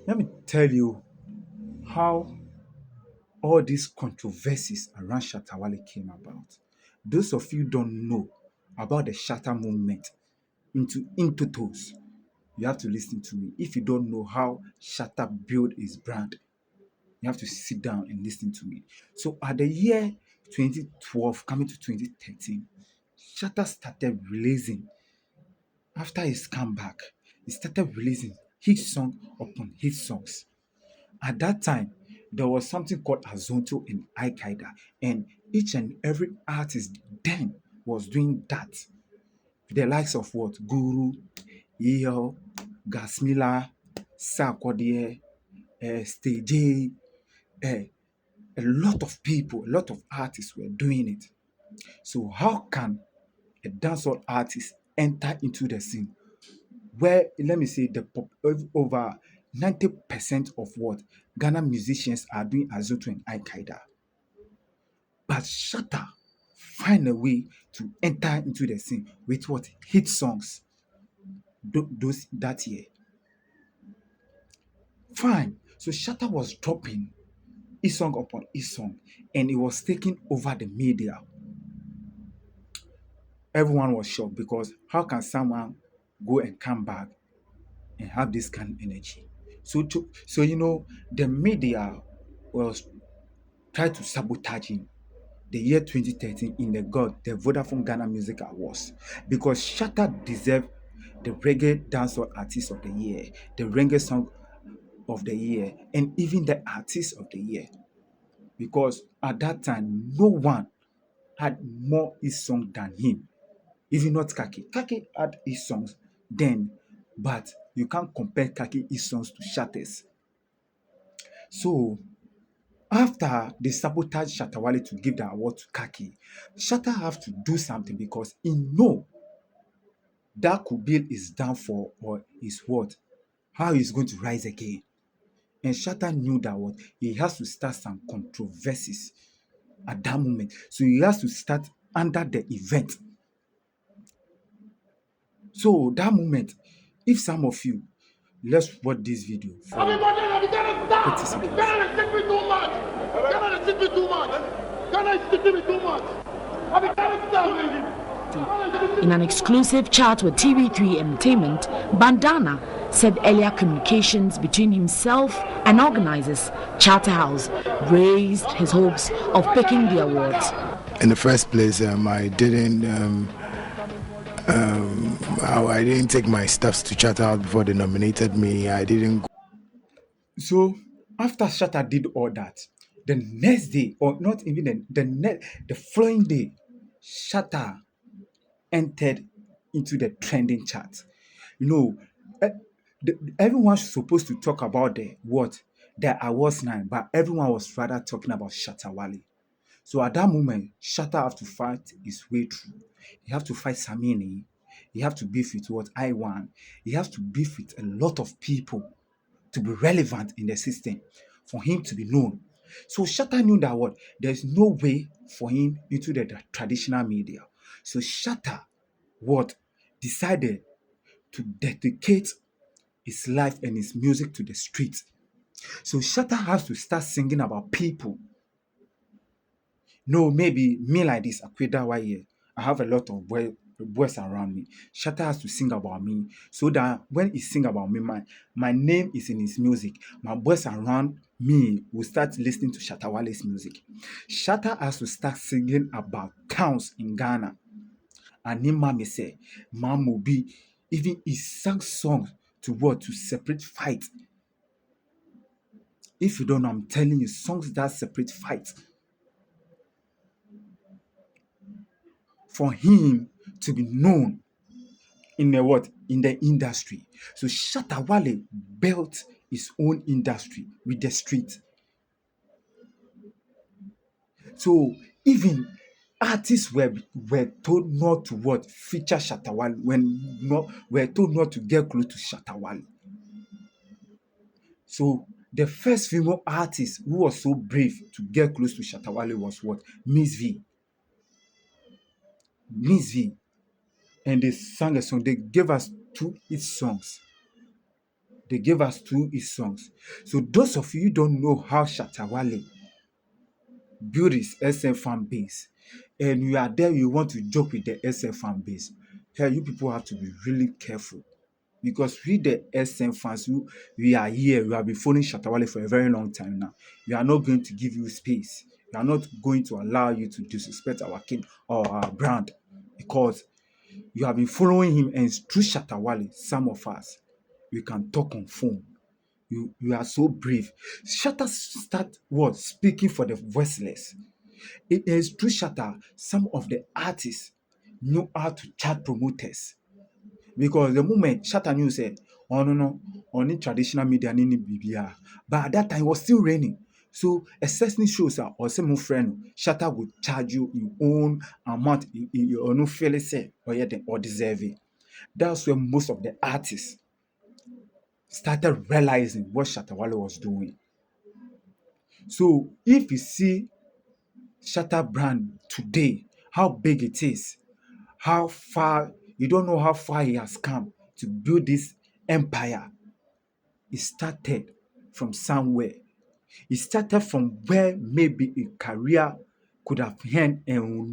Let me tell you how all these controversies around Shatta Wale came about. Those of you don't know about the Shatta movement into toes, you have to listen to me. If you don't know how Shatta built his brand, you have to sit down and listen to me. So at the year 2012 coming to 2013, Shatta started releasing, after his comeback, he started releasing hit song upon hit songs. At that time, there was something called Azonto and Al Qaeda, and each and every artist then was doing that. The likes of what? Guru, EL, Gasmila, Sarkodie, Stage, uh, a lot of people, a lot of artists were doing it. So how can a dancehall artist enter into the scene where, let me say, over 90% of what Ghana musicians are doing Azoto and Al Qaeda? But Shatta find a way to enter into the scene with what hit songs those that year. Fine. So Shatta was dropping each song upon each song, and it was taking over the media. Everyone was shocked because how can someone go and come back and have this kind of energy? So the media was trying to sabotage him the year 2013 in the Vodafone Ghana Music Awards, because Shatta deserved the Reggae Dancehall Artist of the Year, the Reggae Song of the Year, and even the Artist of the Year. Because at that time, no one had more his song than him. Even not Kaki. Kaki had his songs then, but you can't compare Kaki his songs to Shatta's. So after they sabotaged Shatta Wale to give the award to Kaki, Shatta have to do something because he know that could be his downfall or his what, how he's going to rise again. And Shatta knew that what he has to start some controversies at that moment. So he has to start under the event. So that moment, if some of you, let's watch this video for 30 seconds. Ghana is me too much. Ghana is me too much. Ghana is me too much. I mean, Ghana is In an exclusive chat with TV3 Entertainment, Bandana said earlier communications between himself and organizers Charter House raised his hopes of picking the awards. In the first place, I didn't take my stuffs to Charter House before they nominated me. I didn't. So after Shatta did all that, the next day, or not even the following day, Shatta entered into the trending chart. You know, eh, everyone's supposed to talk about the awards now, but everyone was rather talking about Shatta Wale. So at that moment, Shatta have to fight his way through. He have to fight Samini. He have to beef with what I want. He has to beef with a lot of people to be relevant in the system, for him to be known. So Shatta knew that what there's no way for him into the traditional media. So Shatta what decided to dedicate his life and his music to the streets. So Shatta has to start singing about people. No, maybe me like this, Akweda Waye. I have a lot of boys around me. Shatta has to sing about me so that when he sing about me, my name is in his music. My boys around me will start listening to Shatta Wale's music. Shatta has to start singing about towns in Ghana. And him mommy say, Mam will be, even he sang songs to what? To separate fight. If you don't know, I'm telling you, songs that separate fight. For him to be known in the what? In the industry. So Shatta Wale built his own industry with the street. So even artists were told not to what? Feature Shatta Wale, when not were told not to get close to Shatta Wale. So the first female artist who was so brave to get close to Shatta Wale was what? Miss V. Miss V. And they sang a song. They gave us two hit songs. They gave us two hit songs. So those of you who don't know how Shatta Wale build his SM fan base, and you are there, you want to joke with the SM fan base, here you people have to be really careful. Because we the SM fans who we are here, we have been following Shatta Wale for a very long time now. We are not going to give you space. We are not going to allow you to disrespect our king or our brand, because you have been following him, and through Shatta Wale, some of us, we can talk on phone. You are so brave. Shatta start what speaking for the voiceless. It is through Shatta some of the artists knew how to chat promoters, because the moment Shatta knew said, oh no, only traditional media ni BBR. But at that time it was still raining. So assessing shows are or some friend Shatta would charge you your own amount you no feel say or deserve it. That's where most of the artists started realizing what Shatta Wale was doing. So if you see Shatta brand today, how big it is, how far you don't know how far he has come to build this empire. It started from somewhere. It started from where maybe a career could have end and will